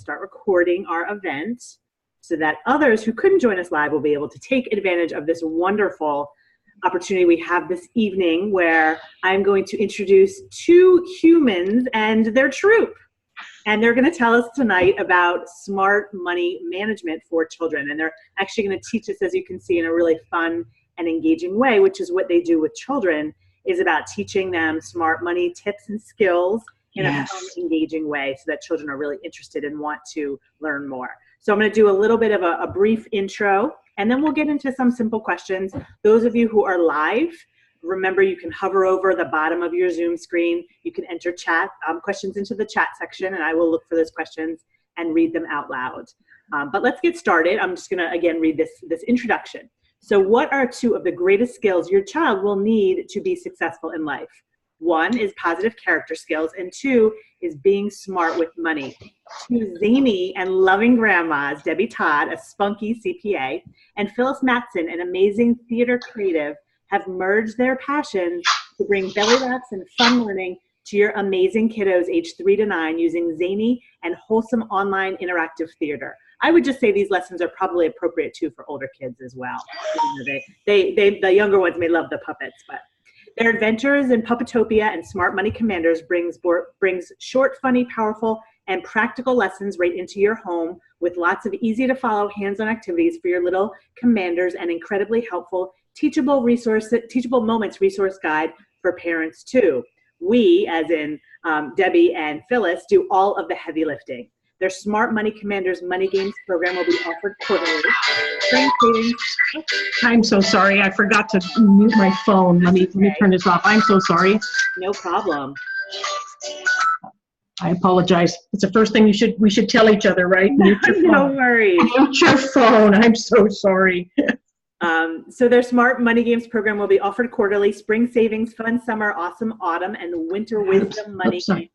start recording our event so that others who couldn't join us live will be able to take advantage of this wonderful opportunity we have this evening, where I'm going to introduce two humans and their troupe. And they're going to tell us tonight about smart money management for children. And they're actually going to teach us, as you can see, in a really fun and engaging way, which is what they do with children, is about teaching them smart money tips and skills in a fun, engaging way so that children are really interested and want to learn more. So I'm going to do a little bit of a brief intro, and then we'll get into some simple questions. Those of you who are live, remember you can hover over the bottom of your Zoom screen. You can enter chat questions into the chat section, and I will look for those questions and read them out loud. But let's get started. I'm just going to, again, read this introduction. So what are two of the greatest skills your child will need to be successful in life? One is positive character skills, and two is being smart with money. Two zany and loving grandmas, Debbie Todd, a spunky CPA, and Phyllis Matson, an amazing theater creative, have merged their passions to bring belly laughs and fun learning to your amazing kiddos aged 3 to 9 using zany and wholesome online interactive theater. I would just say these lessons are probably appropriate too for older kids as well. The younger ones may love the puppets, but their adventures in Puppetopia and Smart Money Commanders brings short, funny, powerful, and practical lessons right into your home with lots of easy to follow hands-on activities for your little commanders and incredibly helpful teachable moments resource guide for parents too. We, as in Debbie and Phyllis, do all of the heavy lifting. Their Smart Money Commanders Money Games program will be offered quarterly. I'm so sorry. I forgot to mute my phone. Let me turn this off. I'm so sorry. No problem. I apologize. It's the first thing we should tell each other, right? Mute your phone. No worries. Mute your phone. I'm so sorry. So their Smart Money Games program will be offered quarterly. Spring savings, fun summer, awesome autumn, and winter wisdom money.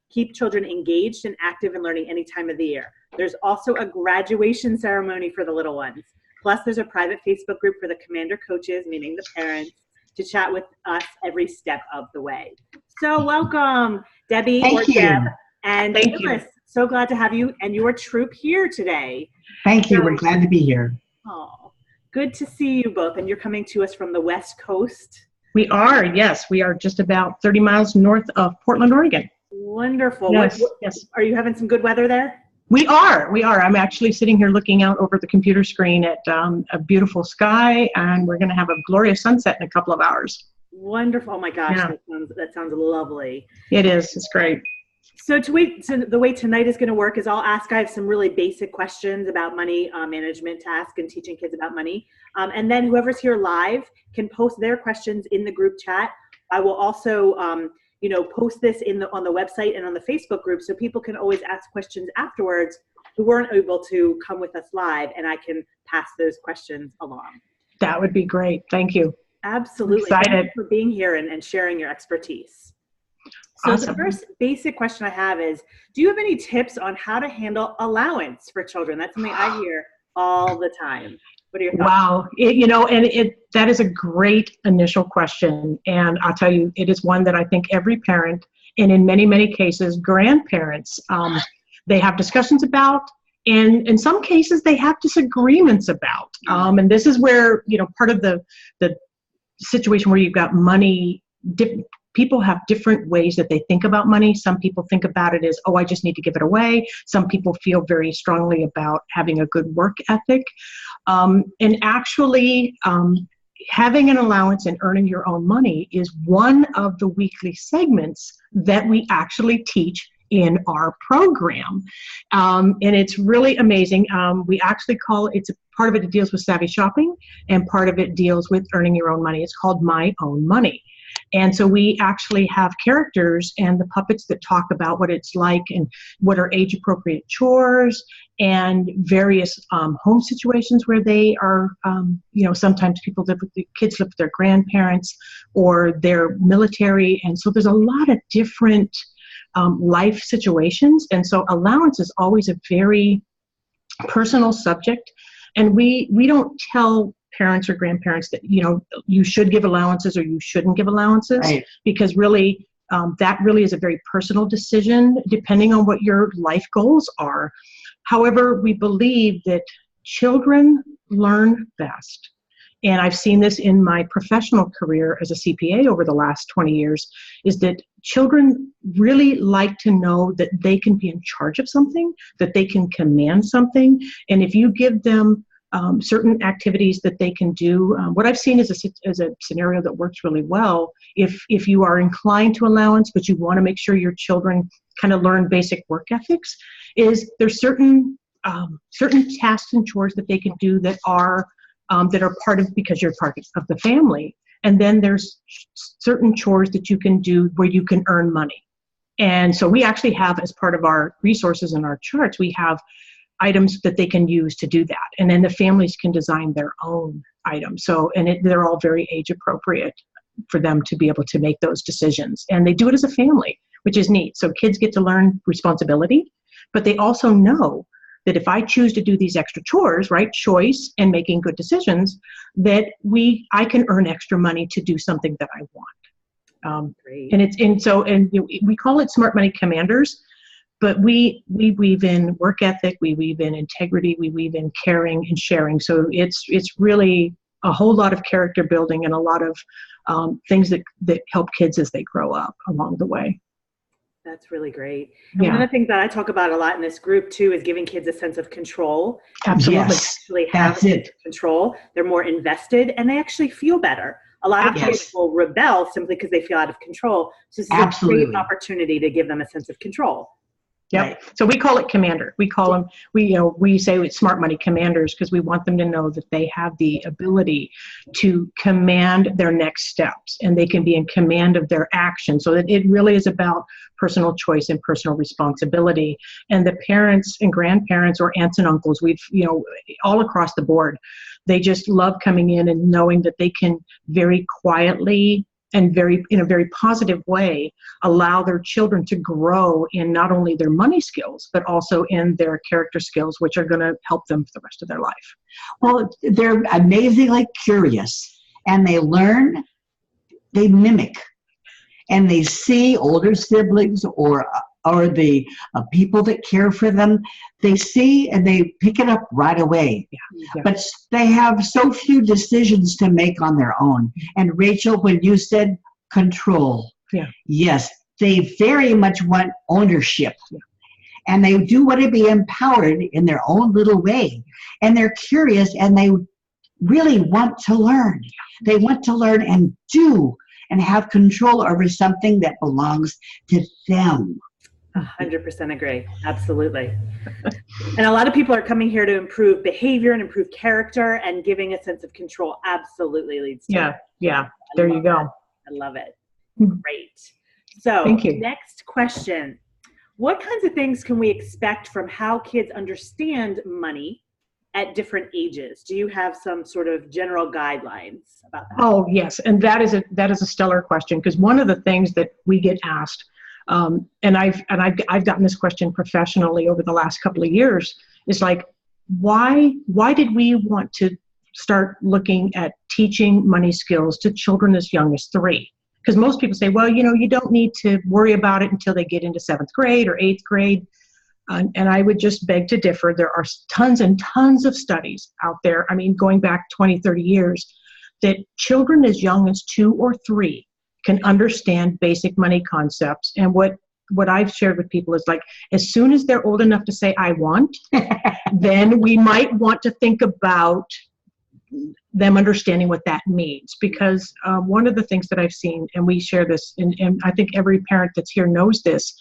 Keep children engaged and active in learning any time of the year. There's also a graduation ceremony for the little ones. Plus, there's a private Facebook group for the commander coaches, meaning the parents, to chat with us every step of the way. So welcome, Debbie Deb, and Phyllis. So glad to have you and your troupe here today. Thank you. We're glad to be here. Oh, good to see you both. And you're coming to us from the West Coast. We are, yes. We are just about 30 miles north of Portland, Oregon. Wonderful. Yes. Are you having some good weather there? We are. I'm actually sitting here looking out over the computer screen at a beautiful sky, and we're going to have a glorious sunset in a couple of hours. Wonderful. Oh my gosh, yeah. That sounds lovely. It is. It's great. So the way tonight is going to work is I have some really basic questions about money management to ask and teaching kids about money. And then whoever's here live can post their questions in the group chat. I will also post this on the website and on the Facebook group, so people can always ask questions afterwards who weren't able to come with us live, and I can pass those questions along. That would be great. Thank you. Absolutely. Excited. Thank you for being here and sharing your expertise. So Awesome. The first basic question I have is, do you have any tips on how to handle allowance for children? That's something I hear all the time. What are your thoughts? Wow. That is a great initial question. And I'll tell you, it is one that I think every parent, and in many, many cases, grandparents, they have discussions about, and in some cases they have disagreements about. And this is where, part of the situation where you've got money, people have different ways that they think about money. Some people think about it as, oh, I just need to give it away. Some people feel very strongly about having a good work ethic. And actually, having an allowance and earning your own money is one of the weekly segments that we actually teach in our program. And it's really amazing. We actually part of it deals with savvy shopping, and part of it deals with earning your own money. It's called My Own Money. And so we actually have characters and the puppets that talk about what it's like and what are age-appropriate chores and various home situations where they are, sometimes kids live with their grandparents or they're military. And so there's a lot of different life situations. And so allowance is always a very personal subject. And we don't tell parents or grandparents that, you should give allowances or you shouldn't give allowances, right? Because really that really is a very personal decision depending on what your life goals are. However, we believe that children learn best. And I've seen this in my professional career as a CPA over the last 20 years, is that children really like to know that they can be in charge of something, that they can command something. And if you give them certain activities that they can do, what I've seen is a scenario that works really well. If you are inclined to allowance, but you want to make sure your children kind of learn basic work ethics, is there's certain tasks and chores that they can do that are part of, because you're part of the family. And then there's certain chores that you can do where you can earn money. And so we actually have, as part of our resources and our charts, we have items that they can use to do that. And then the families can design their own items. So, they're all very age appropriate for them to be able to make those decisions. And they do it as a family, which is neat. So kids get to learn responsibility, but they also know that if I choose to do these extra chores, right, choice and making good decisions, that I can earn extra money to do something that I want. We call it Smart Money Commanders, but we weave in work ethic, we weave in integrity, we weave in caring and sharing. So it's really a whole lot of character building and a lot of things that help kids as they grow up along the way. That's really great. And one of the things that I talk about a lot in this group too is giving kids a sense of control. Absolutely. Yes, actually have control. They're more invested and they actually feel better. A lot of kids will rebel simply because they feel out of control. So this is a great opportunity to give them a sense of control. Yep. Right. So we call it commander. We call them, we say it's Smart Money Commanders because we want them to know that they have the ability to command their next steps and they can be in command of their actions. So that it really is about personal choice and personal responsibility. And the parents and grandparents or aunts and uncles, we've, all across the board, they just love coming in and knowing that they can very quietly and in a very positive way, allow their children to grow in not only their money skills, but also in their character skills, which are going to help them for the rest of their life. Well, they're amazingly curious, and they learn, they mimic, and they see older siblings or the people that care for them. They see and they pick it up right away. Yeah. But they have so few decisions to make on their own. And Rachel, when you said control, yes, they very much want ownership. Yeah. And they do want to be empowered in their own little way. And they're curious and they really want to learn. They want to learn and do and have control over something that belongs to them. 100% agree. Absolutely. And a lot of people are coming here to improve behavior and improve character, and giving a sense of control absolutely leads to it. Yeah. There you go. I love it. Great. So thank you. Next question. What kinds of things can we expect from how kids understand money at different ages? Do you have some sort of general guidelines about that? Oh, yes. And that is a stellar question, because one of the things that we get asked, and I've gotten this question professionally over the last couple of years, is like, why did we want to start looking at teaching money skills to children as young as 3? Because most people say, well, you don't need to worry about it until they get into 7th grade or 8th grade. And I would just beg to differ. There are tons and tons of studies out there, going back 20, 30 years, that children as young as 2 or 3 can understand basic money concepts. And what I've shared with people is like, as soon as they're old enough to say, I want, then we might want to think about them understanding what that means. Because one of the things that I've seen, and we share this, and I think every parent that's here knows this,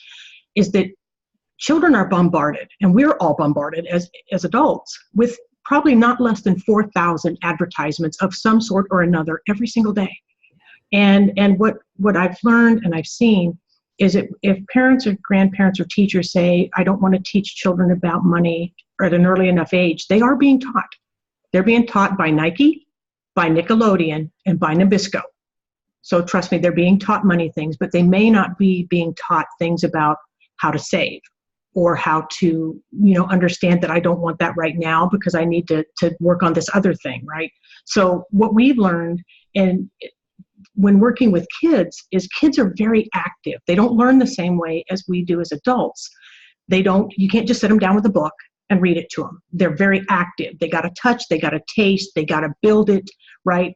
is that children are bombarded, and we're all bombarded as adults, with probably not less than 4,000 advertisements of some sort or another every single day. And what I've learned and I've seen is if parents or grandparents or teachers say, I don't want to teach children about money at an early enough age, they are being taught. They're being taught by Nike, by Nickelodeon, and by Nabisco. So trust me, they're being taught money things, but they may not be being taught things about how to save or how to, understand that I don't want that right now because I need to work on this other thing, right? So what we've learned, and when working with kids is kids are very active. They don't learn the same way as we do as adults. You can't just sit them down with a book and read it to them. They're very active. They got to touch, they got to taste, they got to build it, right?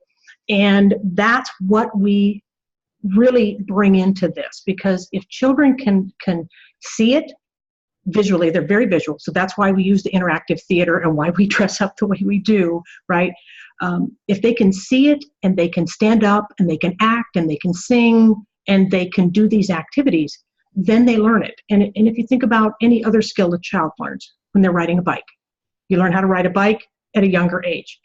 And that's what we really bring into this, because if children can see it visually, they're very visual. So that's why we use the interactive theater and why we dress up the way we do, right? If they can see it and they can stand up and they can act and they can sing and they can do these activities, then they learn it. And if you think about any other skill a child learns when they're riding a bike, you learn how to ride a bike at a younger age.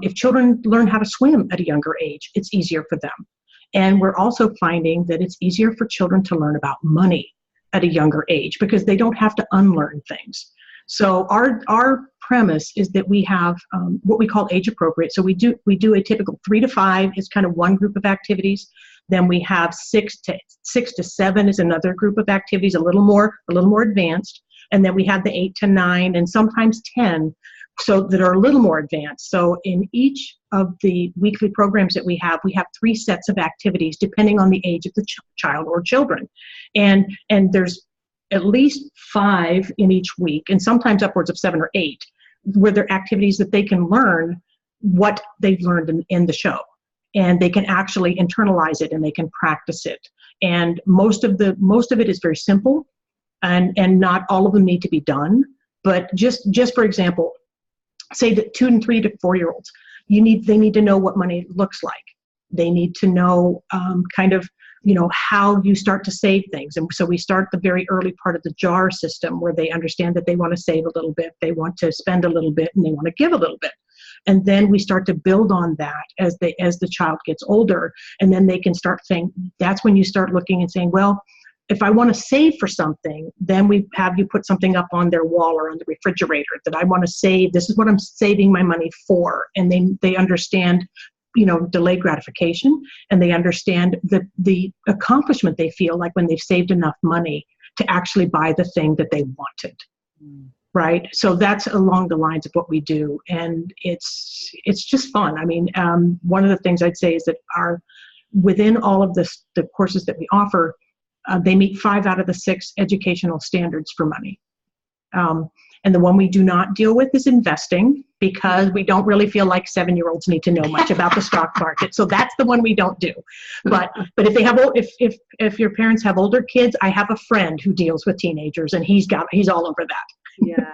If children learn how to swim at a younger age, it's easier for them. And we're also finding that it's easier for children to learn about money at a younger age because they don't have to unlearn things. So our premise is that we have what we call age appropriate. So we do a typical 3 to 5 is kind of one group of activities. Then we have 6 to 7 is another group of activities, a little more advanced. And then we have the 8 to 9 and sometimes 10, so that are a little more advanced. So in each of the weekly programs that we have 3 sets of activities depending on the age of the child or children. And there's at least 5 in each week, and sometimes upwards of 7 or 8, where they're activities that they can learn what they've learned in the show. And they can actually internalize it and they can practice it. And most of it is very simple, and not all of them need to be done. But just for example, say that 2 and 3 to 4-year-olds, they need to know what money looks like. They need to know how you start to save things. And so we start the very early part of the JAR system where they understand that they want to save a little bit, they want to spend a little bit, and they want to give a little bit. And then we start to build on that as the child gets older. And then they can start saying, that's when you start looking and saying, well, if I want to save for something, then we have you put something up on their wall or on the refrigerator that I want to save. This is what I'm saving my money for. And they understand, delayed gratification, and they understand the accomplishment they feel like when they've saved enough money to actually buy the thing that they wanted. Right? So that's along the lines of what we do. And it's just fun. I mean, one of the things I'd say is that within all of the courses that we offer, they meet 5 out of the 6 educational standards for money. And the one we do not deal with is investing, because we don't really feel like 7-year-olds need to know much about the stock market. So that's the one we don't do. But if they have if your parents have older kids, I have a friend who deals with teenagers, and he's all over that. Yeah.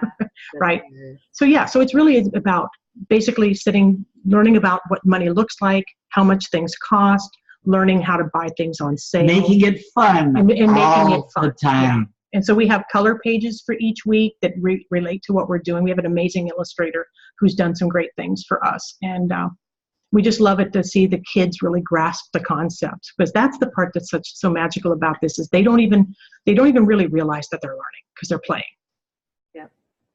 Right. So it's really about basically learning about what money looks like, how much things cost, learning how to buy things on sale, making it fun, and making it fun the time. Yeah. And so we have color pages for each week that relate to what we're doing. We have an amazing illustrator who's done some great things for us. And we just love it to see the kids really grasp the concepts, because that's the part that's so magical about this, is they don't even really realize that they're learning because they're playing. Yeah.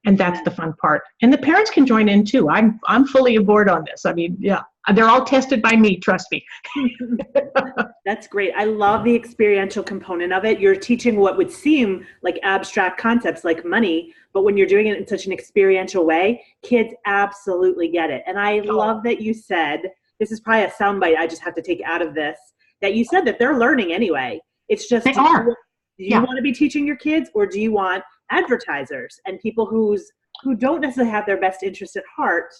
And that's the fun part. And the parents can join in too. I'm fully aboard on this. I mean, yeah, they're all tested by me, trust me. That's great. I love the experiential component of it. You're teaching what would seem like abstract concepts like money, but when you're doing it in such an experiential way, kids absolutely get it. And I love that you said, this is probably a soundbite I just have to take out of this, that you said that they're learning anyway. It's just, they are. Do you want to be teaching your kids, or do you want advertisers and people who don't necessarily have their best interest at heart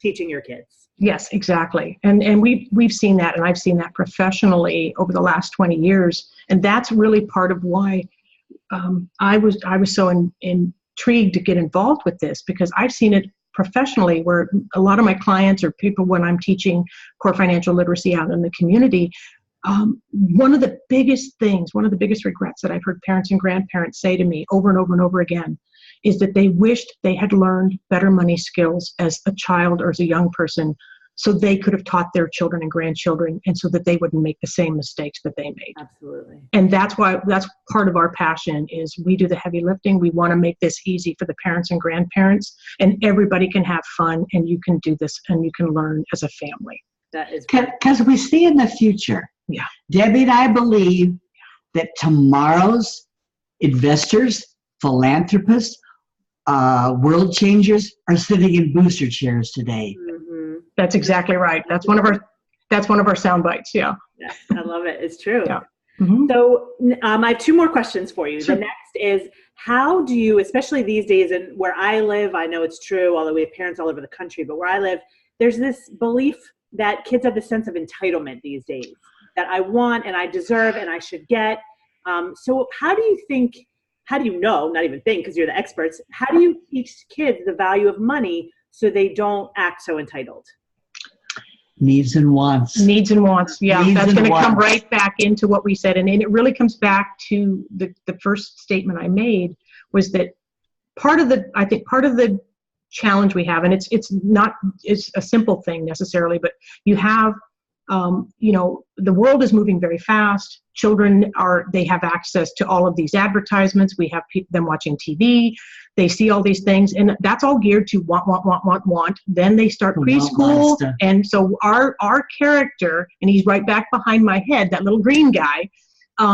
teaching your kids? Yes, exactly. And we've seen that, and I've seen that professionally over the last 20 years. And that's really part of why I was so intrigued to get involved with this, because I've seen it professionally, where a lot of my clients or people, when I'm teaching core financial literacy out in the community, one of the biggest regrets that I've heard parents and grandparents say to me over and over and over again is that they wished they had learned better money skills as a child or as a young person, so they could have taught their children and grandchildren, and so that they wouldn't make the same mistakes that they made. Absolutely. And that's part of our passion, is we do the heavy lifting. We want to make this easy for the parents and grandparents, and everybody can have fun, and you can do this, and you can learn as a family. That is because we see in the future. Yeah. Debbie and I believe that tomorrow's investors, philanthropists, world changers are sitting in booster chairs today. Mm-hmm. That's exactly right. That's one of our sound bites. Yeah. Yes, I love it. It's true. Yeah. Mm-hmm. So I have two more questions for you. Sure. The next is, how do you, especially these days, and where I live, I know it's true, although we have parents all over the country, but where I live, there's this belief that kids have this sense of entitlement these days, that I want and I deserve and I should get. So how do you know, not even think, because you're the experts, how do you teach kids the value of money so they don't act so entitled? Needs and wants. Needs and wants. Yeah, Needs that's and going to come wants. right back into what we said. And it really comes back to the first statement I made, was that part of the challenge we have, and it's a simple thing necessarily, but you have, the world is moving very fast. Children they have access to all of these advertisements. We have them watching TV. They see all these things, and that's all geared to want. Then they start preschool, and so our character, and he's right back behind my head, that little green guy,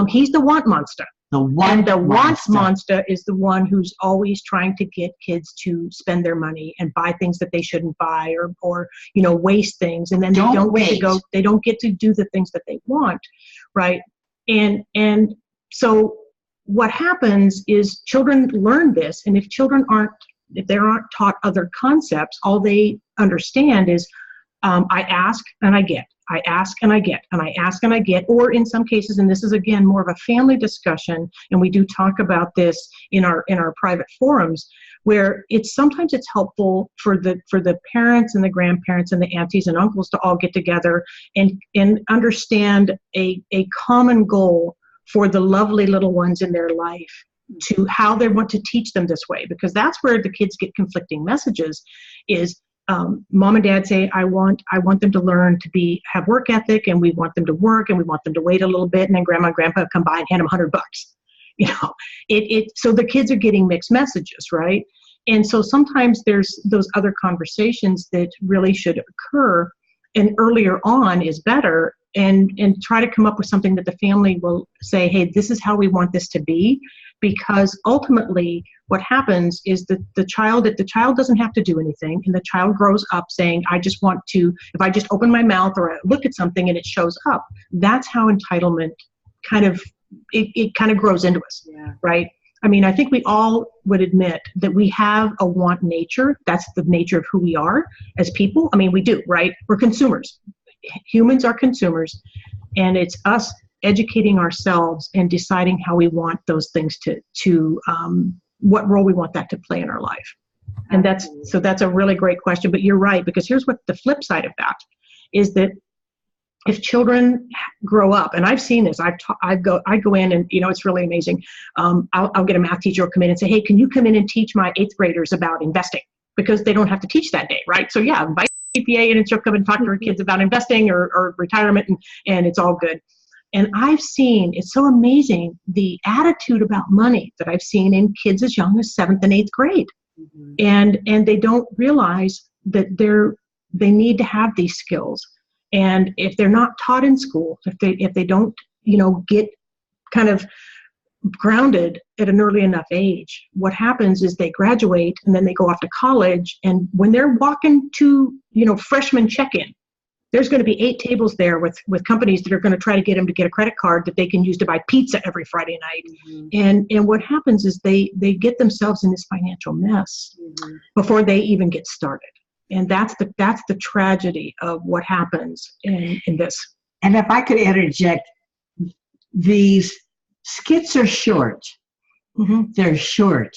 he's the want monster. The want monster is the one who's always trying to get kids to spend their money and buy things that they shouldn't buy, or waste things, and then they don't get to do the things that they want, right? And so what happens is children learn this, and if they aren't taught other concepts, all they understand is I ask and I get. I ask and I get, and I ask and I get, or in some cases, and this is again more of a family discussion, and we do talk about this in our private forums, where sometimes it's helpful for the parents and the grandparents and the aunties and uncles to all get together and understand a common goal for the lovely little ones in their life, to how they want to teach them this way, because that's where the kids get conflicting messages. Is mom and dad say, I want them to learn to have work ethic, and we want them to work, and we want them to wait a little bit, and then grandma and grandpa come by and hand them $100. So the kids are getting mixed messages, right? And so sometimes there's those other conversations that really should occur, and earlier on is better, and try to come up with something that the family will say, hey, this is how we want this to be. Because ultimately what happens is that the child doesn't have to do anything, and the child grows up saying, I just want to, if I just open my mouth or I look at something and it shows up. That's how entitlement kind of grows into us, right? I mean, I think we all would admit that we have a want nature. That's the nature of who we are as people. I mean, we do, right? We're consumers. Humans are consumers, and it's us educating ourselves and deciding how we want those things to what role we want that to play in our life. And that's a really great question, but you're right, because here's what the flip side of that is, that if children grow up, and I've seen this, I go in and, it's really amazing. I'll get a math teacher will come in and say, hey, can you come in and teach my 8th graders about investing? Because they don't have to teach that day, right? So yeah, invite CPA and she'll come and talk to her kids about investing or retirement, and it's all good. And I've seen, it's so amazing, the attitude about money that I've seen in kids as young as 7th and 8th grade. Mm-hmm. And they don't realize that they need to have these skills. And if they're not taught in school, if they don't, get kind of grounded at an early enough age, what happens is they graduate and then they go off to college. And when they're walking to, freshman check-in, there's going to be 8 tables there with companies that are going to try to get them to get a credit card that they can use to buy pizza every Friday night. Mm-hmm. And what happens is they get themselves in this financial mess before they even get started. And that's the tragedy of what happens in this. And if I could interject, these skits are short. Mm-hmm. They're short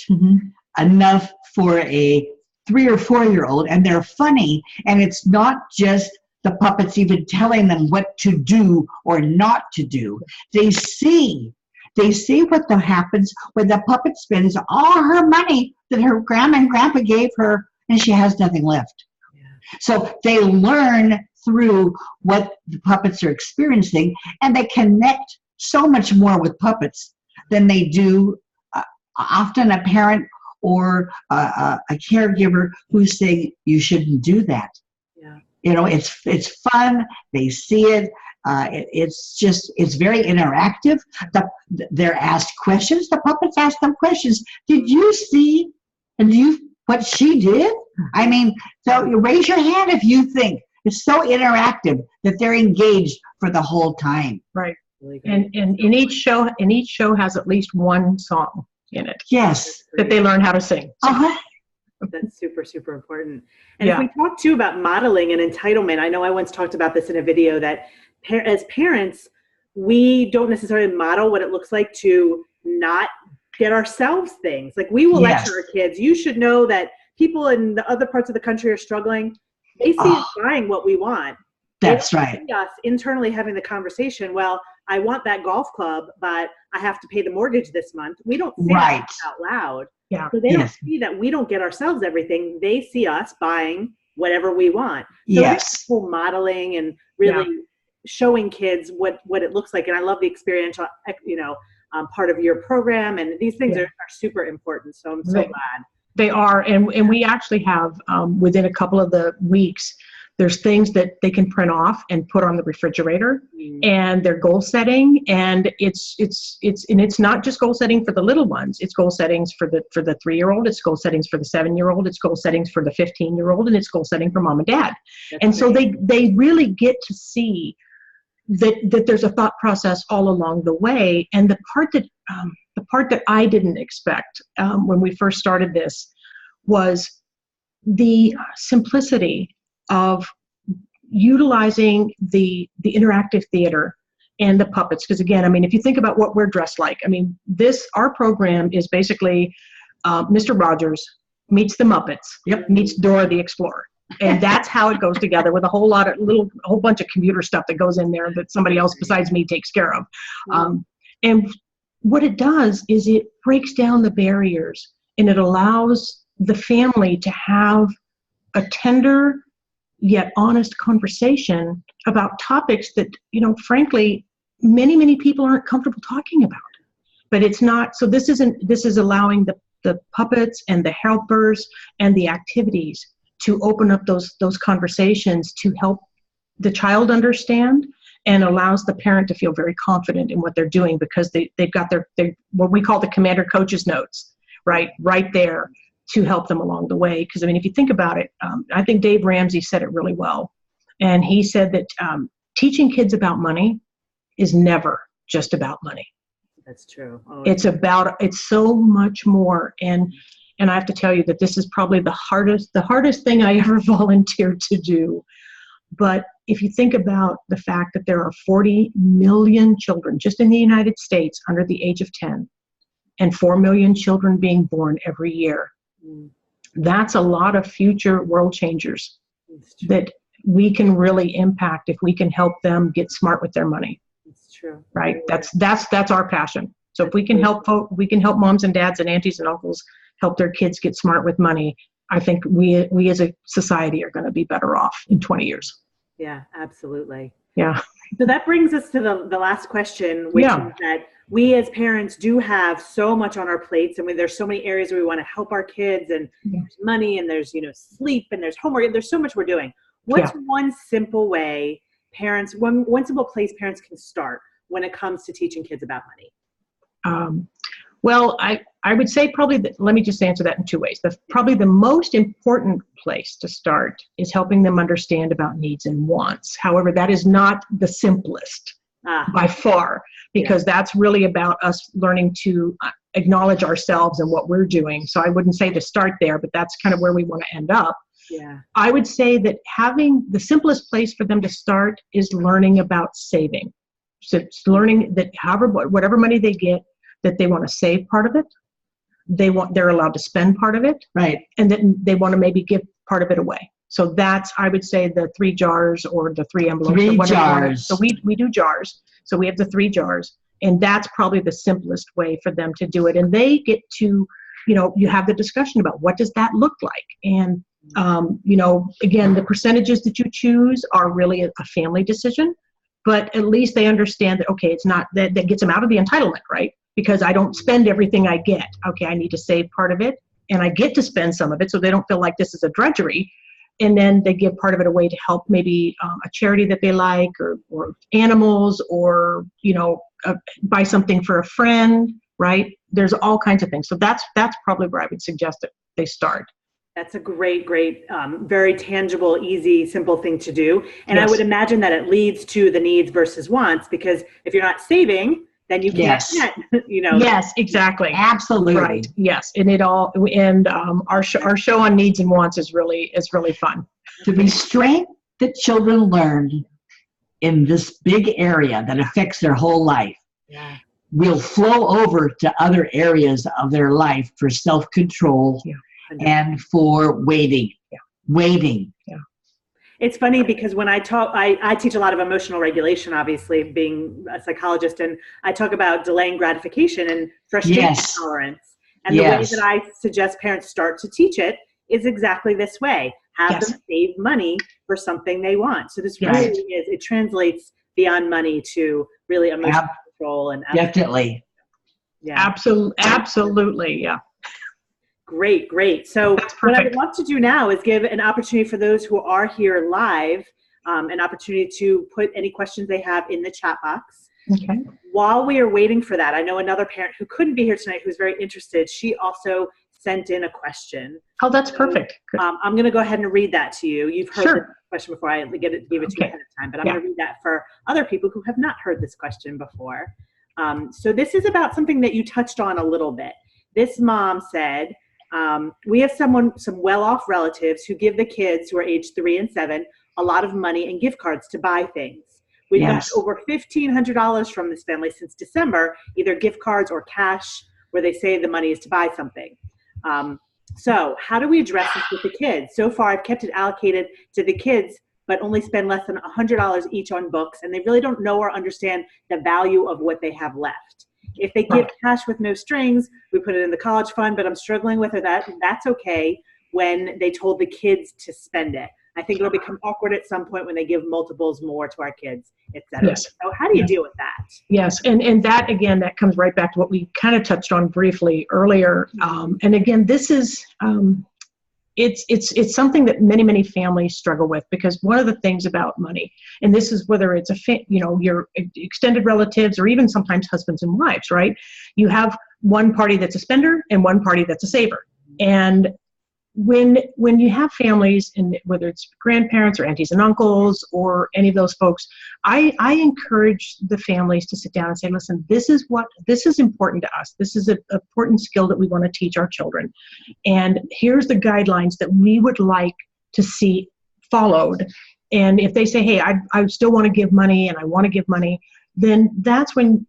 enough for a 3 or 4-year-old, and they're funny. And it's not just the puppets even telling them what to do or not to do. They see what happens when the puppet spends all her money that her grandma and grandpa gave her, and she has nothing left. Yeah. So they learn through what the puppets are experiencing, and they connect so much more with puppets than they do often a parent or a caregiver who's saying, you shouldn't do that. Yeah. It's fun. They see it. It's very interactive. They're asked questions. The puppets ask them questions. Did you see what she did? I mean, so you raise your hand if you think It's so interactive that they're engaged for the whole time. Right. Really good. And in each show has at least one song in it Yes. that they learn how to sing. Uh-huh. That's super, super important. And Yeah. if we talk too about modeling and entitlement, I know I once talked about this in a video that as parents, we don't necessarily model what it looks like to not get ourselves things. Like we will Yes. lecture our kids, you should know that people in the other parts of the country are struggling. They see us buying what we want. That's They don't right. see us internally having the conversation, well, I want that golf club, but I have to pay the mortgage this month. We don't say Right. that out loud. Yeah. So they don't Yes. see that we don't get ourselves everything. They see us buying whatever we want. So Yes. it's whole modeling and really showing kids what it looks like. And I love the experiential, part of your program. And these things are super important. So I'm so glad. They are, and we actually have within a couple of the weeks, there's things that they can print off and put on the refrigerator, and they're goal setting, and it's not just goal setting for the little ones. It's goal settings for the 3-year-old. It's goal settings for the 7-year-old. It's goal settings for the 15-year-old, and it's goal setting for mom and dad. That's and so great. they really get to see that there's a thought process all along the way. And the part that I didn't expect when we first started this was the simplicity of utilizing the interactive theater and the puppets. Because again, I mean, if you think about what we're dressed like, I mean, our program is basically Mr. Rogers meets the Muppets, meets Dora the Explorer. And that's how it goes together, with a whole bunch of computer stuff that goes in there that somebody else besides me takes care of. And what it does is it breaks down the barriers, and it allows the family to have a tender yet honest conversation about topics that, frankly, many people aren't comfortable talking about. But it's not, so this is allowing the puppets and the helpers and the activities to open up those conversations to help the child understand, and allows the parent to feel very confident in what they're doing, because they've got their what we call the commander coach's notes right there to help them along the way. Because I mean, if you think about it, I think Dave Ramsey said it really well, and he said that teaching kids about money is never just about money. That's true. It's so much more. And I have to tell you that this is probably the hardest thing I ever volunteered to do. But if you think about the fact that there are 40 million children just in the United States under the age of 10, and 4 million children being born every year, that's a lot of future world changers that we can really impact if we can help them get smart with their money. It's true. Right? That's our passion. So if we can help moms and dads and aunties and uncles help their kids get smart with money, I think we as a society are going to be better off in 20 years. Yeah, absolutely. Yeah. So that brings us to the last question, which is that we as parents do have so much on our plates, and there's so many areas where we want to help our kids, and there's money, and there's sleep, and there's homework, and there's so much we're doing. What's one simple way one simple place parents can start when it comes to teaching kids about money? Well, I would say probably let me just answer that in two ways. Probably the most important place to start is helping them understand about needs and wants. However, that is not the simplest by far, because that's really about us learning to acknowledge ourselves and what we're doing. So I wouldn't say to start there, but that's kind of where we want to end up. Yeah. I would say that having the simplest place for them to start is learning about saving. So it's learning that whatever money they get, that they want to save part of it, they're allowed to spend part of it, right, and then they want to maybe give part of it away. So that's, I would say, the 3 jars or the 3 envelopes. 3 jars. So we do jars. So we have the 3 jars, and that's probably the simplest way for them to do it. And they get to, you have the discussion about what does that look like, and again, the percentages that you choose are really a family decision, but at least they understand that, okay, it's not that gets them out of the entitlement, right? Because I don't spend everything I get. Okay, I need to save part of it, and I get to spend some of it, so they don't feel like this is a drudgery. And then they give part of it away to help maybe a charity that they like, or animals, or buy something for a friend, right? There's all kinds of things. So that's probably where I would suggest that they start. That's a great, great, very tangible, easy, simple thing to do. And I would Yes. imagine that it leads to the needs versus wants, because if you're not saving, then you can't Yes. get, Yes, exactly. Absolutely. Right. Yes. And our show on needs and wants is really fun. The restraint that children learn in this big area that affects their whole life Yeah. will flow over to other areas of their life for self-control and for waiting. Yeah. Waiting. Yeah. It's funny because when I talk, I teach a lot of emotional regulation, obviously being a psychologist, and I talk about delaying gratification and frustration tolerance. And the way that I suggest parents start to teach it is exactly this way. Have them save money for something they want. So this really is, it translates beyond money to really emotional control and definitely. Yeah. Absolutely. Yeah. Great, great. So what I would love to do now is give an opportunity for those who are here live, an opportunity to put any questions they have in the chat box. Okay. While we are waiting for that, I know another parent who couldn't be here tonight who's very interested. She also sent in a question. Oh, that's perfect. I'm going to go ahead and read that to you. You've heard the question before. I gave it to you ahead of time, but I'm going to read that for other people who have not heard this question before. So this is about something that you touched on a little bit. This mom said, we have some well-off relatives who give the kids who are age 3 and 7 a lot of money and gift cards to buy things. We've got over $1,500 from this family since December, either gift cards or cash, where they say the money is to buy something. So how do we address this with the kids? So far, I've kept it allocated to the kids, but only spend less than $100 each on books, and they really don't know or understand the value of what they have left. If they give cash with no strings, we put it in the college fund, but I'm struggling with it. That's okay when they told the kids to spend it. I think it'll become awkward at some point when they give multiples more to our kids, et cetera. Yes. So how do you deal with that? Yes, and that, again, that comes right back to what we kind of touched on briefly earlier. And again, this is, it's something that many families struggle with, because one of the things about money, and this is whether it's your extended relatives or even sometimes husbands and wives, right? You have one party that's a spender and one party that's a saver. And when you have families, and whether it's grandparents or aunties and uncles or any of those folks, I encourage the families to sit down and say, listen, this is important to us. This is an important skill that we want to teach our children. And here's the guidelines that we would like to see followed. And if they say, hey, I still want to give money and I want to give money, then that's when,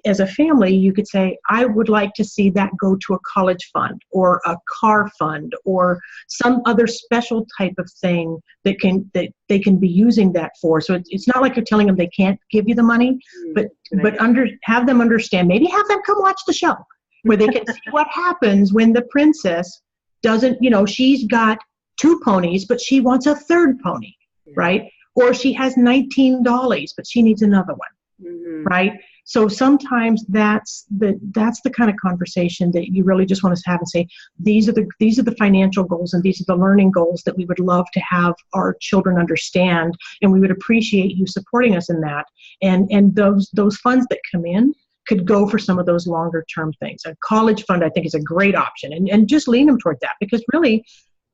as a family, you could say, I would like to see that go to a college fund or a car fund or some other special type of thing that they can be using that for. So it's not like you're telling them they can't give you the money, but have them understand, maybe have them come watch the show where they can see what happens when the princess doesn't, she's got 2 ponies, but she wants a 3rd pony, right? Or she has 19 dollies, but she needs another one, right? So sometimes that's the kind of conversation that you really just want to have and say, these are the financial goals and these are the learning goals that we would love to have our children understand, and we would appreciate you supporting us in that. And those funds that come in could go for some of those longer term things. A college fund, I think, is a great option, and just lean them toward that, because really,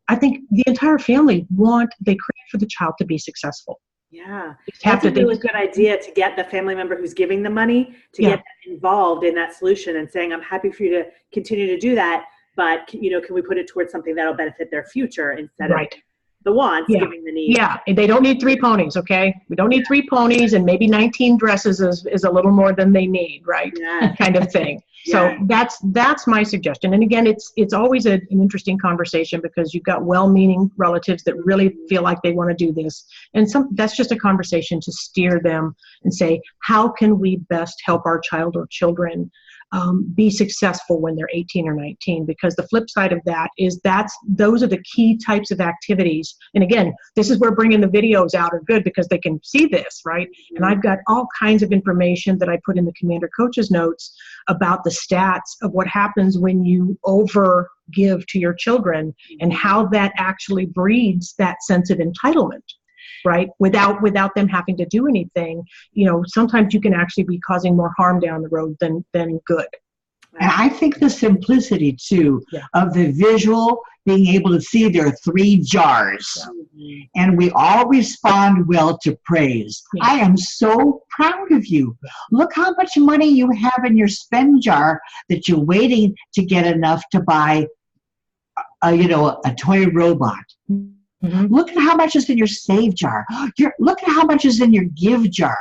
I think the entire family they crave for the child to be successful. Yeah, that's a really good idea, to get the family member who's giving the money to get involved in that solution and saying, I'm happy for you to continue to do that, but can we put it towards something that'll benefit their future instead of the wants giving the need. Yeah, they don't need 3 ponies, okay? We don't need 3 ponies, and maybe 19 dresses is a little more than they need, right? Yeah. Kind of thing. So that's my suggestion. And again, it's always an interesting conversation, because you've got well-meaning relatives that really feel like they want to do this. And that's just a conversation to steer them and say, how can we best help our child or children be successful when they're 18 or 19? Because the flip side of that is those are the key types of activities. And again, this is where bringing the videos out are good, because they can see this, right? And I've got all kinds of information that I put in the Commander Coach's notes about the stats of what happens when you over give to your children and how that actually breeds that sense of entitlement, right? Without them having to do anything. Sometimes you can actually be causing more harm down the road than good. And I think the simplicity too of the visual, being able to see there are 3 jars, and we all respond well to praise. I am so proud of you. Look how much money you have in your spend jar that you're waiting to get enough to buy a toy robot. Look at how much is in your save jar. Look at how much is in your give jar.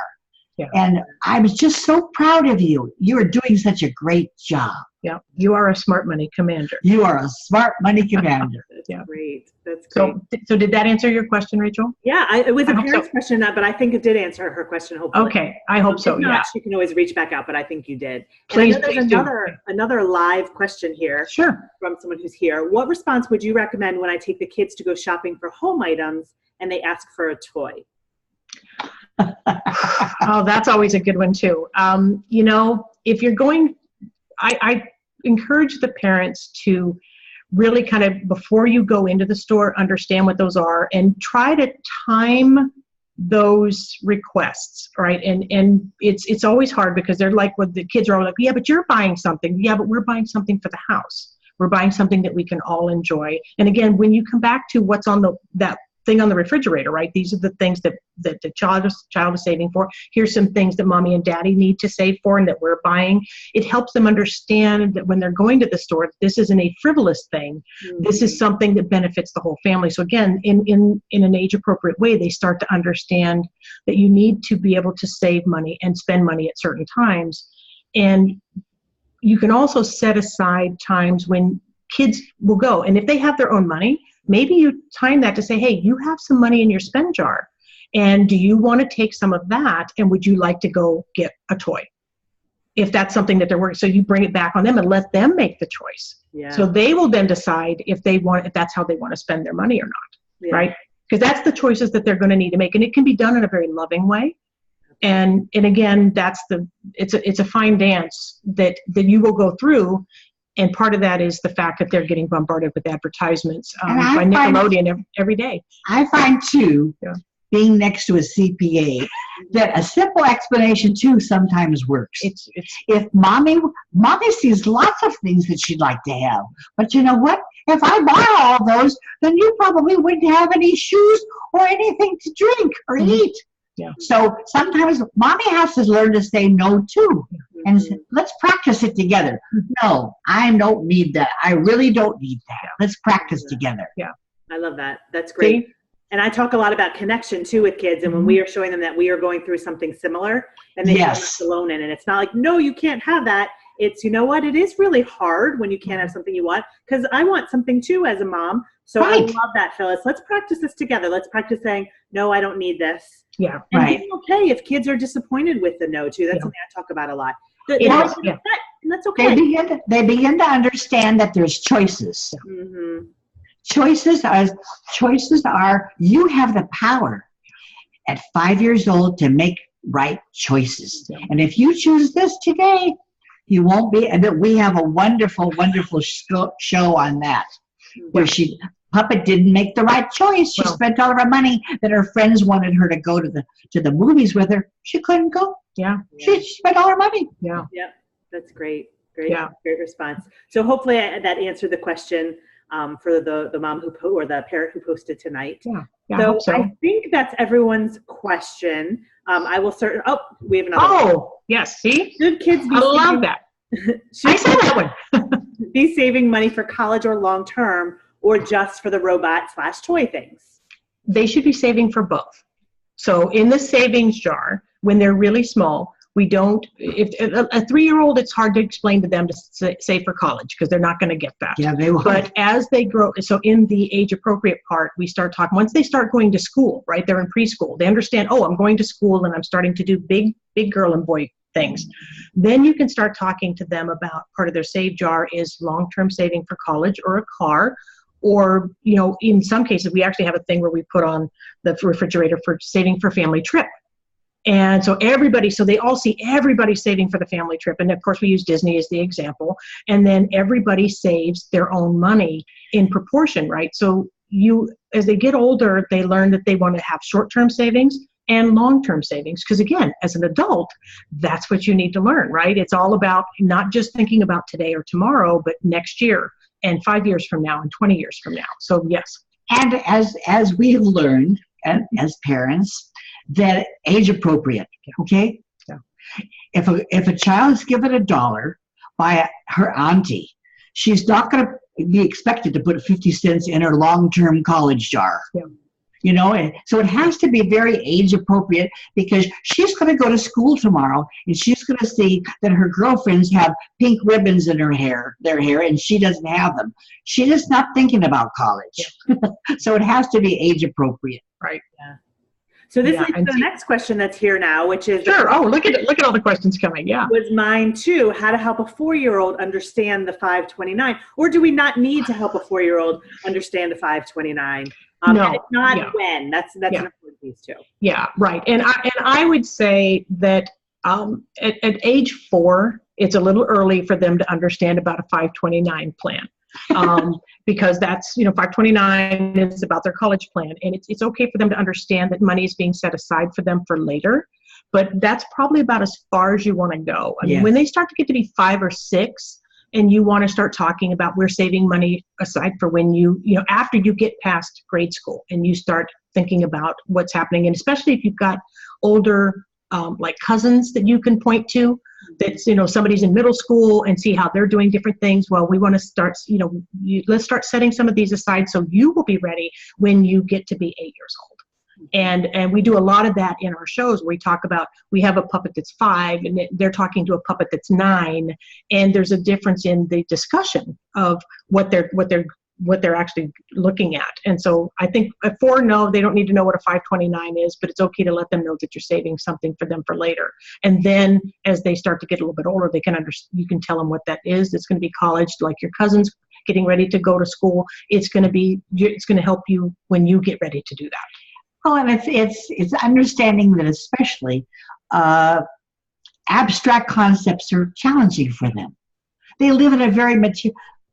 And I'm just so proud of you. You are doing such a great job. Yeah, you are a smart money commander. You are a smart money commander. That's great. That's great. So did that answer your question, Rachel? Yeah, it was a parent's question, but I think it did answer her question, hopefully. Okay, I hope so, if not, she can always reach back out, but I think you did. Please, and I know there's another live question here from someone who's here. What response would you recommend when I take the kids to go shopping for home items and they ask for a toy? Oh, that's always a good one too. If you're going, I encourage the parents to really kind of, before you go into the store, understand what those are and try to time those requests, right? And it's always hard because they're like, well, the kids are all like, yeah, but you're buying something. Yeah, but we're buying something for the house. We're buying something that we can all enjoy. And again, when you come back to what's on that thing on the refrigerator, right? These are the things that the child is saving for. Here's some things that mommy and daddy need to save for and that we're buying. It helps them understand that when they're going to the store, this isn't a frivolous thing. This is something that benefits the whole family. So again, in an age-appropriate way, they start to understand that you need to be able to save money and spend money at certain times. And you can also set aside times when kids will go. And if they have their own money, maybe you time that to say, hey, you have some money in your spend jar. And do you want to take some of that? And would you like to go get a toy? If that's something that they're working, so you bring it back on them and let them make the choice. So they will then decide if that's how they want to spend their money or not, right? Because that's the choices that they're going to need to make. And it can be done in a very loving way. And again, it's a fine dance that you will go through. And part of that is the fact that they're getting bombarded with advertisements by Nickelodeon every day. I find, too, being next to a CPA, that a simple explanation, too, sometimes works. If mommy sees lots of things that she'd like to have, but you know what? If I buy all those, then you probably wouldn't have any shoes or anything to drink or eat. So sometimes mommy has to learn to say no too, and let's practice it together. No, I don't need that. I really don't need that. Let's practice together. I love that. That's great. And I talk a lot about connection too with kids, and when we are showing them that we are going through something similar, and they feel left alone in it. It's not like, no, you can't have that. It's, you know what, it is really hard when you can't have something you want, because I want something too as a mom. So I love that, Phyllis. Let's practice this together. Let's practice saying, no, I don't need this. And it's okay if kids are disappointed with the no too. That's something I talk about a lot. And that's okay. They begin to understand that there's choices. Choices are, you have the power at 5 years old to make right choices. And if you choose this today, you won't be. And we have a wonderful, wonderful show on that, where Puppet didn't make the right choice. She spent all of her money that her friends wanted her to go to the movies with her. She couldn't go. She spent all her money. That's great. Great response. So hopefully that answered the question for the mom or the parent who posted tonight. So I think that's everyone's question. I will we have another one. Yes, see? Should kids be love that. I saw that one. Be saving money for college or long term, or just for the robot/toy things? They should be saving for both. So in the savings jar, when they're really small, we don't, if a 3-year-old, it's hard to explain to them to save for college because they're not going to get that. They will. But as they grow, so in the age appropriate part, we start talking, once they start going to school, right? They're in preschool. They understand, I'm going to school and I'm starting to do big girl and boy things. Then you can start talking to them about part of their save jar is long-term saving for college or a car. Or, in some cases, we actually have a thing where we put on the refrigerator for saving for family trip. And so they all see everybody saving for the family trip. And of course, we use Disney as the example. And then everybody saves their own money in proportion, right? So as they get older, they learn that they want to have short-term savings. and long-term savings. Because again, as an adult, that's what you need to learn, right? It's all about not just thinking about today or tomorrow, but next year and 5 years from now and 20 years from now. So yes. And as we have learned as parents, that age appropriate, okay? Yeah. If a child is given $1 by her auntie, she's not going to be expected to put 50 cents in her long-term college jar. Yeah. You know, and so it has to be very age appropriate, because she's going to go to school tomorrow and she's going to see that her girlfriends have pink ribbons in their hair, and she doesn't have them. She's just not thinking about college. So it has to be age appropriate. Right. Yeah. So this leads to the next question that's here now, which is sure. Oh, look at all the questions coming. Yeah. Was mine too. How to help a 4-year-old understand the 529, or do we not need to help a 4-year-old understand the 529? No. And if not, when? That's an important piece too. Yeah. Right. And I would say that at age 4, it's a little early for them to understand about a 529 plan. Because that's, 529 is about their college plan, and it's okay for them to understand that money is being set aside for them for later, but that's probably about as far as you want to go. I mean, when they start to get to be 5 or 6, and you want to start talking about we're saving money aside for when after you get past grade school and you start thinking about what's happening, and especially if you've got older like cousins that you can point to, that's, somebody's in middle school and see how they're doing different things. Well, we want to start, let's start setting some of these aside so you will be ready when you get to be 8 years old. And we do a lot of that in our shows where we talk about, we have a puppet that's 5 and they're talking to a puppet that's 9. And there's a difference in the discussion of what they're actually looking at. And so I think at 4, no, they don't need to know what a 529 is, but it's okay to let them know that you're saving something for them for later. And then as they start to get a little bit older, they can you can tell them what that is. It's going to be college, like your cousin's getting ready to go to school. It's going to help you when you get ready to do that. Oh, and it's understanding that especially abstract concepts are challenging for them. They live in a very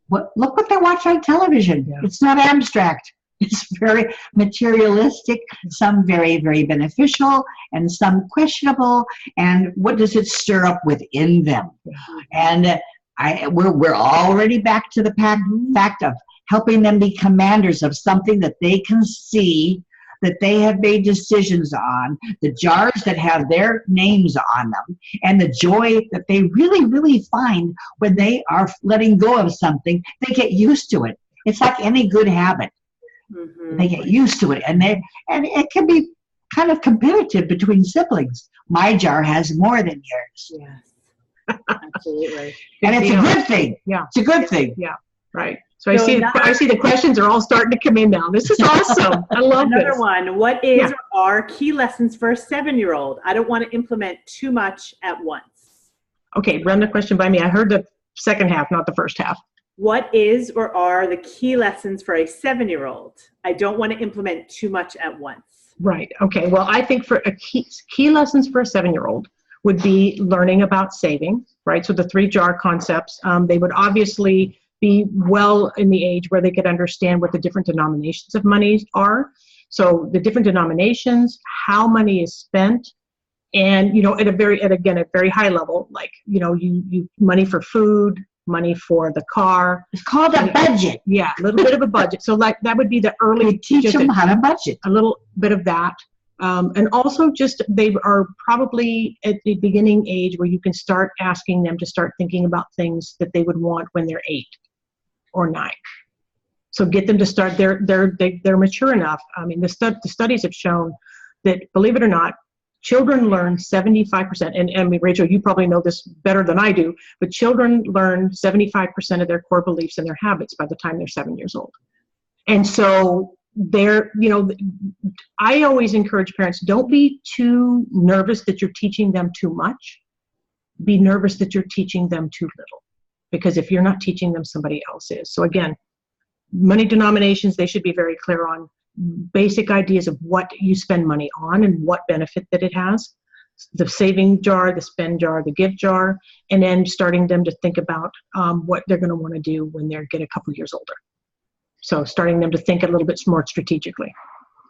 look what they watch on television. Yeah. It's not abstract. It's very materialistic, some very, very beneficial, and some questionable. And what does it stir up within them? Yeah. And we're already back to the fact of helping them be commanders of something that they can see, that they have made decisions on, the jars that have their names on them, and the joy that they really, really find when they are letting go of something. They get used to it. It's like any good habit. Mm-hmm. They get used to it, and it can be kind of competitive between siblings. My jar has more than yours. Yes, absolutely. And it's a good thing. Yeah, it's a good thing. Yeah, right. So I see the questions are all starting to come in now. This is awesome. I love Another this. one. What is or are key lessons for a 7-year-old? I don't want to implement too much at once. Okay, run the question by me. I heard the second half, not the first half. What is or are the key lessons for a 7-year-old? I don't want to implement too much at once. Right. Okay. Well, I think for key lessons for a 7-year-old would be learning about saving, right? So the 3 jar concepts, they would obviously be well in the age where they could understand what the different denominations of money are. So the different denominations, how money is spent, and at a very high level, like you money for food, money for the car. It's called a budget. Yeah, a little bit of a budget. So like that would be the early. We teach them how to budget. A little bit of that. And also just they are probably at the beginning age where you can start asking them to start thinking about things that they would want when they're 8 or 9. So get them to start, they're mature enough. I mean, the studies have shown that, believe it or not, children learn 75%, and I mean, Rachel, you probably know this better than I do, but children learn 75% of their core beliefs and their habits by the time they're 7 years old. And so I always encourage parents, don't be too nervous that you're teaching them too much. Be nervous that you're teaching them too little. Because if you're not teaching them, somebody else is. So again, money denominations, they should be very clear on basic ideas of what you spend money on and what benefit that it has. The saving jar, the spend jar, the give jar, and then starting them to think about what they're going to want to do when they get a couple years older. So starting them to think a little bit more strategically.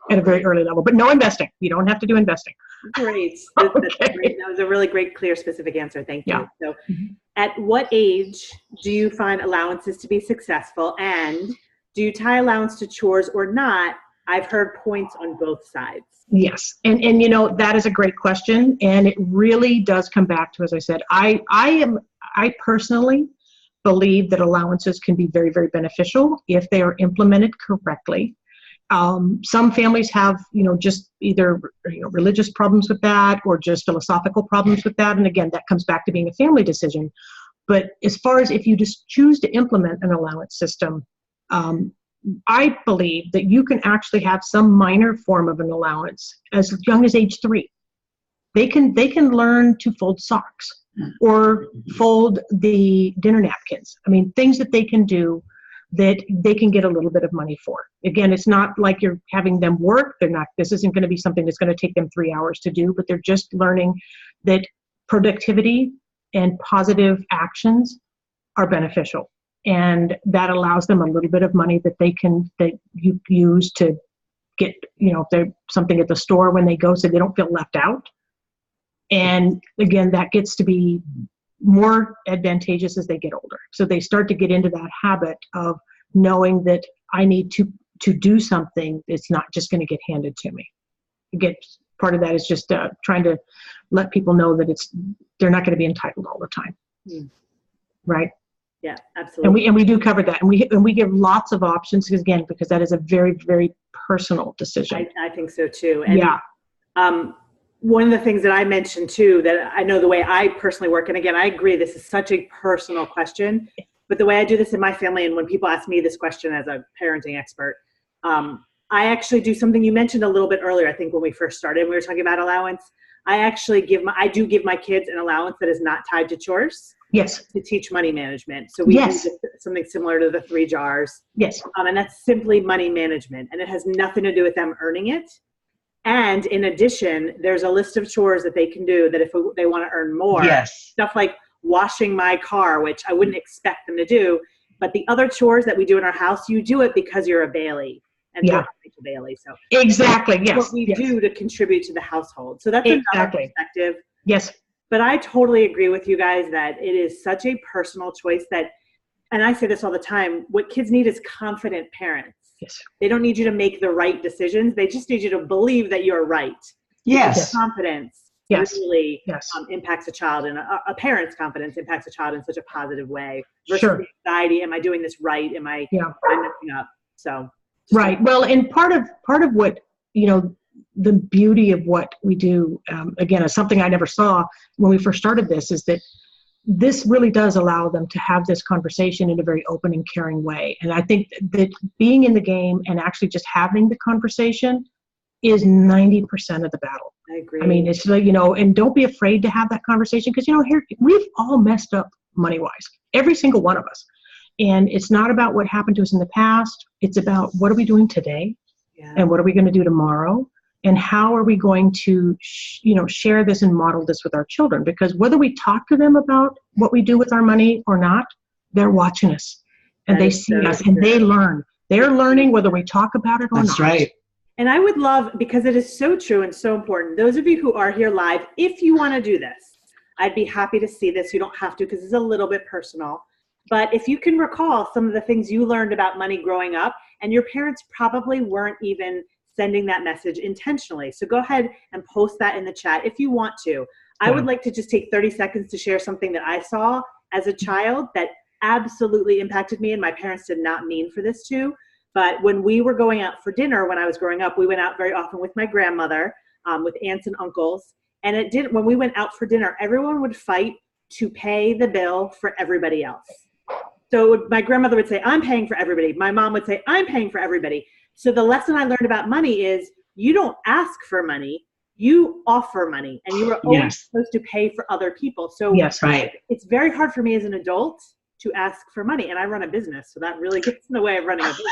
at a very early level, but no investing. You don't have to do investing. Great. That's Okay. great. That was a really great, clear, specific answer. Thank you. Yeah. So at what age do you find allowances to be successful, and do you tie allowance to chores or not? I've heard points on both sides. Yes. And that is a great question. And it really does come back to, as I said, I personally believe that allowances can be very, very beneficial if they are implemented correctly. Some families have, just either, religious problems with that or just philosophical problems with that. And again, that comes back to being a family decision. But as far as if you just choose to implement an allowance system, I believe that you can actually have some minor form of an allowance as young as age 3. They can learn to fold socks or fold the dinner napkins. I mean, things that they can do that they can get a little bit of money for. Again, it's not like you're having them work. This isn't going to be something that's going to take them 3 hours to do, but they're just learning that productivity and positive actions are beneficial. And that allows them a little bit of money that you use to get, if there's something at the store when they go, so they don't feel left out. And again, that gets to be more advantageous as they get older. So they start to get into that habit of knowing that I need to do something. It's not just going to get handed to me. Again, part of that is just trying to let people know that they're not going to be entitled all the time. Right? Yeah, absolutely. And we do cover that, and we give lots of options because that is a very, very personal decision. I think so too. And one of the things that I mentioned too, that I know the way I personally work, and again, I agree, this is such a personal question, but the way I do this in my family, and when people ask me this question as a parenting expert, I actually do something you mentioned a little bit earlier. I think when we first started, we were talking about allowance. I do give my kids an allowance that is not tied to chores. Yes. To teach money management. So we do something similar to the 3 jars. Yes. And that's simply money management. And it has nothing to do with them earning it. And in addition, there's a list of chores that they can do that if they want to earn more. Yes. Stuff like washing my car, which I wouldn't expect them to do. But the other chores that we do in our house, you do it because you're a Bailey. And we're a Bailey. So exactly. Yes. What we do to contribute to the household. So that's another perspective. Yes. But I totally agree with you guys that it is such a personal choice and I say this all the time, what kids need is confident parents. Yes. They don't need you to make the right decisions. They just need you to believe that you're right. Yes. Confidence really impacts a child, and a parent's confidence impacts a child in such a positive way. Versus the anxiety, am I doing this right? Am I messing up? So. Right. Well, and part of what, the beauty of what we do, again, is something I never saw when we first started this, is that this really does allow them to have this conversation in a very open and caring way. And I think that being in the game and actually just having the conversation is 90% of the battle. I agree. I mean, it's like, and don't be afraid to have that conversation, because, here, we've all messed up money-wise, every single one of us. And it's not about what happened to us in the past. It's about what are we doing today and what are we going to do tomorrow? And how are we going to, share this and model this with our children? Because whether we talk to them about what we do with our money or not, they're watching us and they see us and they learn. They're learning whether we talk about it or not. That's right. And I would love, because it is so true and so important, those of you who are here live, if you want to do this, I'd be happy to see this. You don't have to, because it's a little bit personal. But if you can recall some of the things you learned about money growing up, and your parents probably weren't even sending that message intentionally. So go ahead and post that in the chat if you want to. I would like to just take 30 seconds to share something that I saw as a child that absolutely impacted me, and my parents did not mean for this to. But when we were going out for dinner when I was growing up, we went out very often with my grandmother, with aunts and uncles. And when we went out for dinner, everyone would fight to pay the bill for everybody else. So my grandmother would say, I'm paying for everybody. My mom would say, I'm paying for everybody. So the lesson I learned about money is you don't ask for money, you offer money, and you are always supposed to pay for other people. So it's very hard for me as an adult to ask for money. And I run a business, so that really gets in the way of running a business.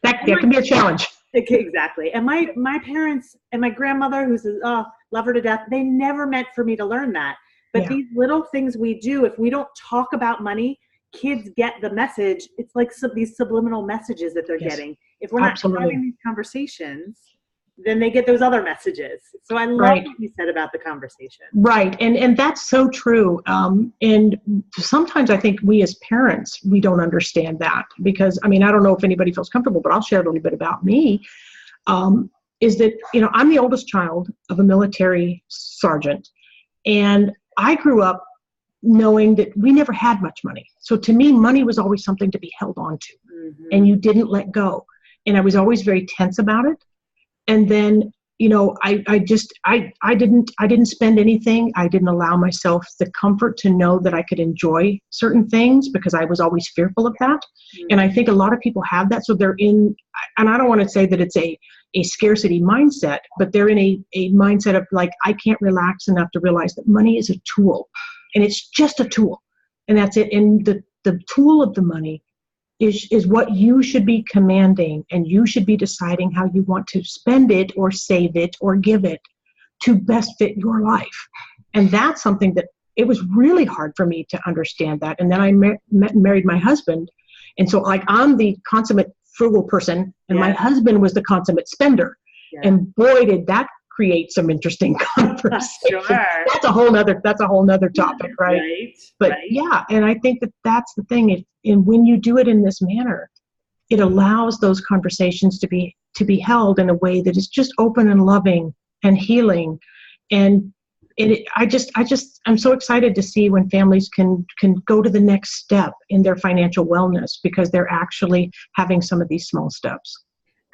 that can be a challenge. Exactly. And my parents and my grandmother, who says, love her to death, they never meant for me to learn that. But these little things we do, if we don't talk about money, kids get the message. It's like these subliminal messages that they're getting. If we're not having these conversations, then they get those other messages. So I love Right. what you said about the conversation. Right, and that's so true. And sometimes I think we as parents, we don't understand that because, I mean, I don't know if anybody feels comfortable, but I'll share a little bit about me. Is that, I'm the oldest child of a military sergeant, and I grew up knowing that we never had much money. So to me, money was always something to be held on to, and you didn't let go. And I was always very tense about it. And then, I didn't spend anything. I didn't allow myself the comfort to know that I could enjoy certain things because I was always fearful of that. And I think a lot of people have that. So they're in, and I don't want to say that it's a scarcity mindset, but they're in a mindset of like, I can't relax enough to realize that money is a tool, and it's just a tool, and that's it. And the tool of the money is what you should be commanding, and you should be deciding how you want to spend it or save it or give it to best fit your life. And that's something that it was really hard for me to understand that. And then I met and married my husband. And so like I'm the consummate frugal person, and my husband was the consummate spender. Yeah. And boy, did that create some interesting conversation. Sure. That's a whole nother topic, right? But right. Yeah, and I think that that's the thing. And when you do it in this manner, it allows those conversations to be held in a way that is just open and loving and healing. And I'm so excited to see when families can go to the next step in their financial wellness because they're actually having some of these small steps.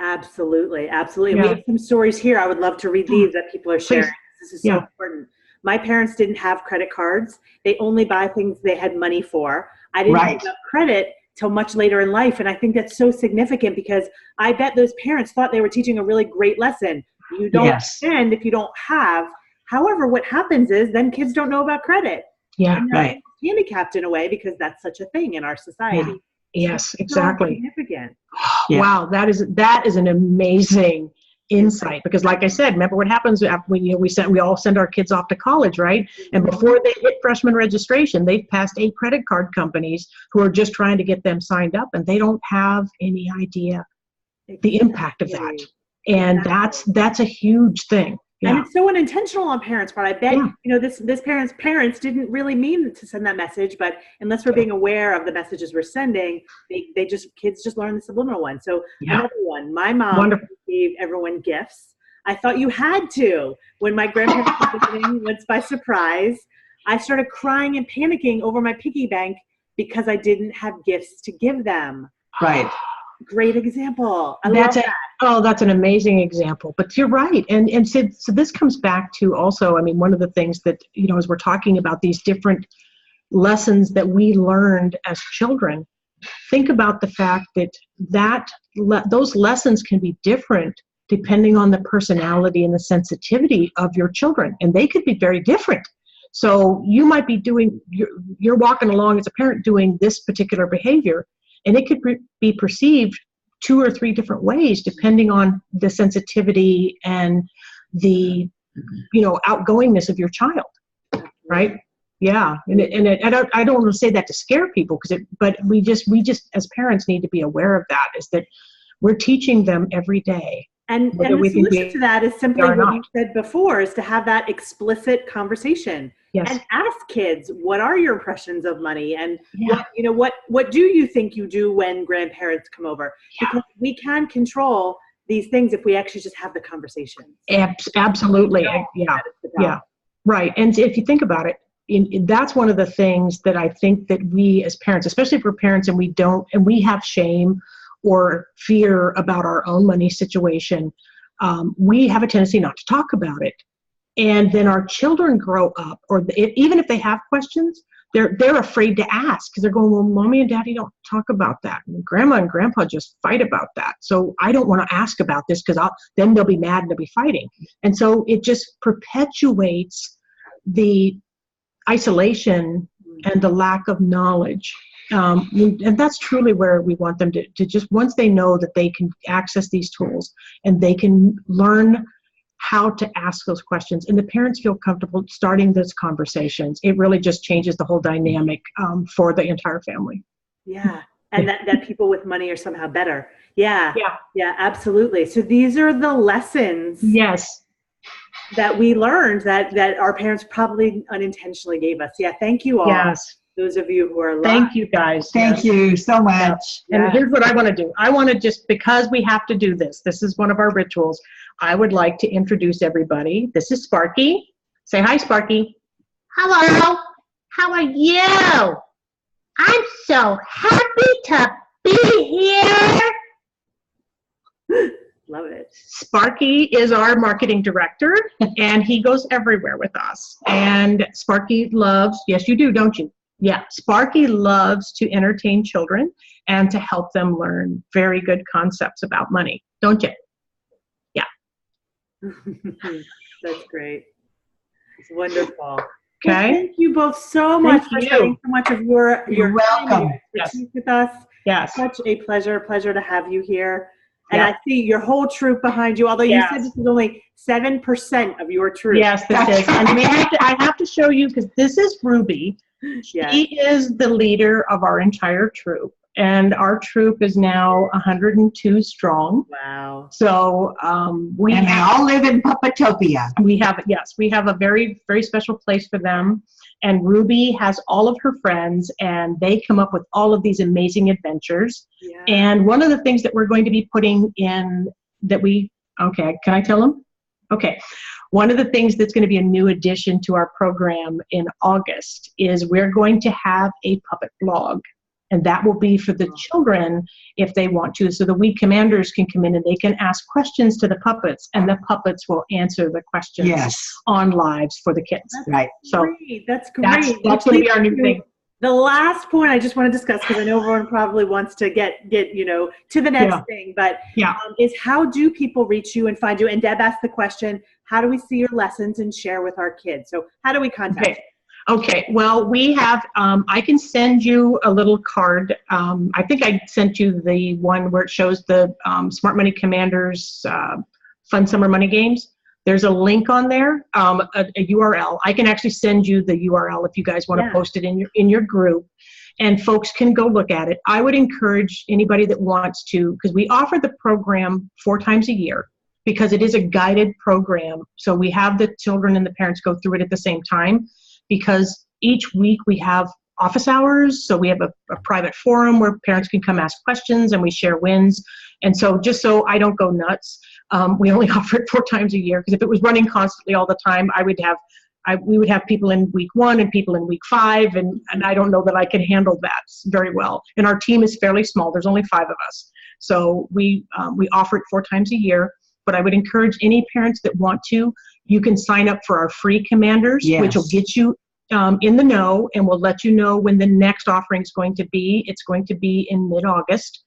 Absolutely. Absolutely. Yeah. We have some stories here. I would love to read these that people are sharing. Please. This is so important. My parents didn't have credit cards. They only buy things they had money for. I didn't have enough credit till much later in life. And I think that's so significant because I bet those parents thought they were teaching a really great lesson. You don't spend if you don't have. However, what happens is then kids don't know about credit. Yeah, and they're handicapped in a way because that's such a thing in our society. Yeah. Yes, exactly. So significant. Yeah. Wow, that is an amazing insight because, like I said, remember what happens after we all send our kids off to college, right? And before they hit freshman registration, they've passed 8 credit card companies who are just trying to get them signed up, and they don't have any idea the impact of that. And that's a huge thing. Yeah. And it's so unintentional on parents' part. I bet, this parents didn't really mean to send that message, but unless we're being aware of the messages we're sending, kids just learn the subliminal one. So another one, my mom gave everyone gifts. I thought you had to. When my grandparents were visiting, once by surprise, I started crying and panicking over my piggy bank because I didn't have gifts to give them. Right. Great example. I love that. Oh, that's an amazing example. But you're right. And so this comes back to also, I mean, one of the things that, as we're talking about these different lessons that we learned as children, think about the fact that those lessons can be different depending on the personality and the sensitivity of your children. And they could be very different. So you might be you're walking along as a parent doing this particular behavior, and it could be perceived 2 or 3 different ways, depending on the sensitivity and the, outgoingness of your child, right? Yeah, I don't want to say that to scare people, but we just as parents need to be aware of that. Is that we're teaching them every day. And the solution to that is simply what you said before: is to have that explicit conversation. Yes. And ask kids, what are your impressions of money? And what do you think you do when grandparents come over? Yeah. Because we can control these things if we actually just have the conversation. Absolutely. Yeah. Right. And if you think about it, that's one of the things that I think that we as parents, especially if we're parents and we have shame or fear about our own money situation, we have a tendency not to talk about it. And then our children grow up, or even if they have questions, they're afraid to ask because they're going, well, mommy and daddy don't talk about that. And grandma and grandpa just fight about that. So I don't want to ask about this because then they'll be mad and they'll be fighting. And so it just perpetuates the isolation and the lack of knowledge. And that's truly where we want them to just, once they know that they can access these tools and they can learn how to ask those questions, and the parents feel comfortable starting those conversations, it really just changes the whole dynamic for the entire family. Yeah. and that people with money are somehow better. Yeah. Yeah. Yeah, absolutely. So these are the lessons Yes. that we learned that our parents probably unintentionally gave us. Yeah. Thank you all. Yes. Those of you who are live. Thank you guys. Thank you so much. And Yeah. here's what I want to do. I want to just, because we have to do this, this is one of our rituals, I would like to introduce everybody. This is Sparky. Say hi, Sparky. Hello, how are you? I'm so happy to be here. Love it. Sparky is our marketing director, and he goes everywhere with us. And Sparky loves, yes, you do, don't you? Yeah, Sparky loves to entertain children and to help them learn very good concepts about money, don't you? Yeah. That's great. It's wonderful. Okay. Well, thank you both so much Thank for you. sharing so much of your You're time and welcome. your expertise with us. Yes. Such a pleasure to have you here. And Yeah. I see your whole troop behind you, although you said this is only 7% of your troop. Yes, this is. And I have to show you, because this is Ruby. Yes. She is the leader of our entire troop. And our troop is now 102 strong. Wow. So And they all live in Puppetopia. we have a very, very special place for them. And Ruby has all of her friends, and they come up with all of these amazing adventures. Yeah. And one of the things that we're going to be putting in okay, can I tell them? Okay. One of the things that's going to be a new addition to our program in August is we're going to have a puppet blog. And that will be for the children if they want to. So the We Commanders can come in and they can ask questions to the puppets, and the puppets will answer the questions on lives for the kids. That's Right. So great. That's great. that's going to be our new thing. The last point I just want to discuss, because I know everyone probably wants to get to the next thing, but is how do people reach you and find you? And Deb asked the question, how do we see your lessons and share with our kids? So how do we contact you? Okay, well, we have, I can send you a little card. I think I sent you the one where it shows the Smart Money Commanders Fun Summer Money Games. There's a link on there, a URL. I can actually send you the URL if you guys want to post it in your group, and folks can go look at it. I would encourage anybody that wants to, because we offer the program 4 times a year, because it is a guided program. So we have the children and the parents go through it at the same time, because each week we have office hours. So we have a private forum where parents can come ask questions and we share wins. And so just so I don't go nuts, we only offer it 4 times a year, because if it was running constantly all the time, we would have people in week 1 and people in week 5, and I don't know that I can handle that very well. And our team is fairly small. There's only 5 of us. So we offer it 4 times a year. But I would encourage any parents that want to, you can sign up for our free commanders, which will get you in the know, and we'll let you know when the next offering is going to be. It's going to be in mid-August.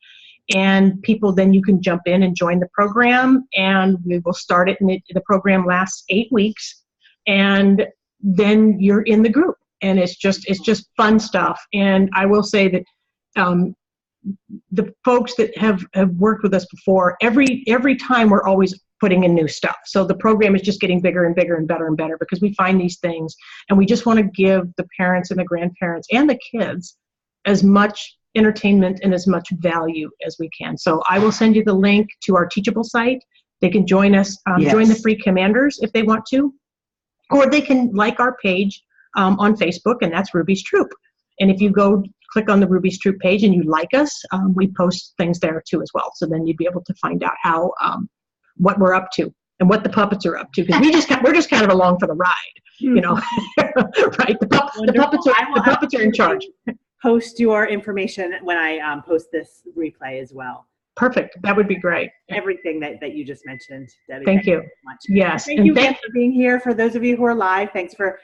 And people, then you can jump in and join the program, and we will start it. And the program lasts 8 weeks, and then you're in the group, and it's just fun stuff. And I will say that the folks that have worked with us before, every time we're always putting in new stuff. So the program is just getting bigger and bigger and better and better, because we find these things, and we just want to give the parents and the grandparents and the kids as much entertainment and as much value as we can. So I will send you the link to our Teachable site. They can join us, join the free commanders if they want to, or they can like our page on Facebook, and that's Ruby's Troop. And if you go click on the Ruby's Troop page and you like us, we post things there too as well. So then you'd be able to find out how what we're up to and what the puppets are up to, because we're just kind of along for the ride, right? The puppets are in charge. Post your information when I post this replay as well. Perfect. That would be great. Everything that you just mentioned, Debbie. Thank you. So much. Yes. Thank you again for being here. For those of you who are live, thanks for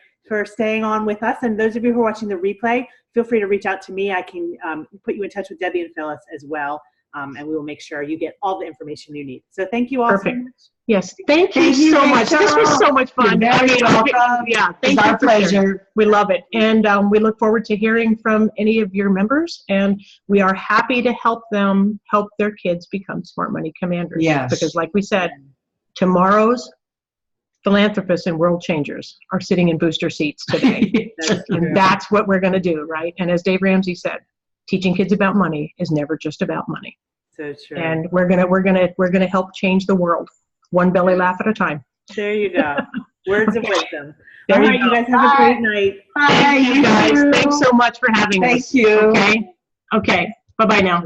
staying on with us. And those of you who are watching the replay, feel free to reach out to me. I can put you in touch with Debbie and Phyllis as well. And we will make sure you get all the information you need. So thank you all so much. Yes, thank you so much. This was so much fun. You're very welcome. Yeah, it's our pleasure. We love it. And we look forward to hearing from any of your members. And we are happy to help them help their kids become Smart Money Commanders. Yes. Because like we said, tomorrow's philanthropists and world changers are sitting in booster seats today. And that's what we're going to do, right? And as Dave Ramsey said, teaching kids about money is never just about money. So true. And we're gonna help change the world, one belly laugh at a time. There you go. Words of wisdom. There All you right, go. you guys have a great night. Thank you guys. Thanks so much for having us. Thank you. Okay. Okay. Bye-bye now.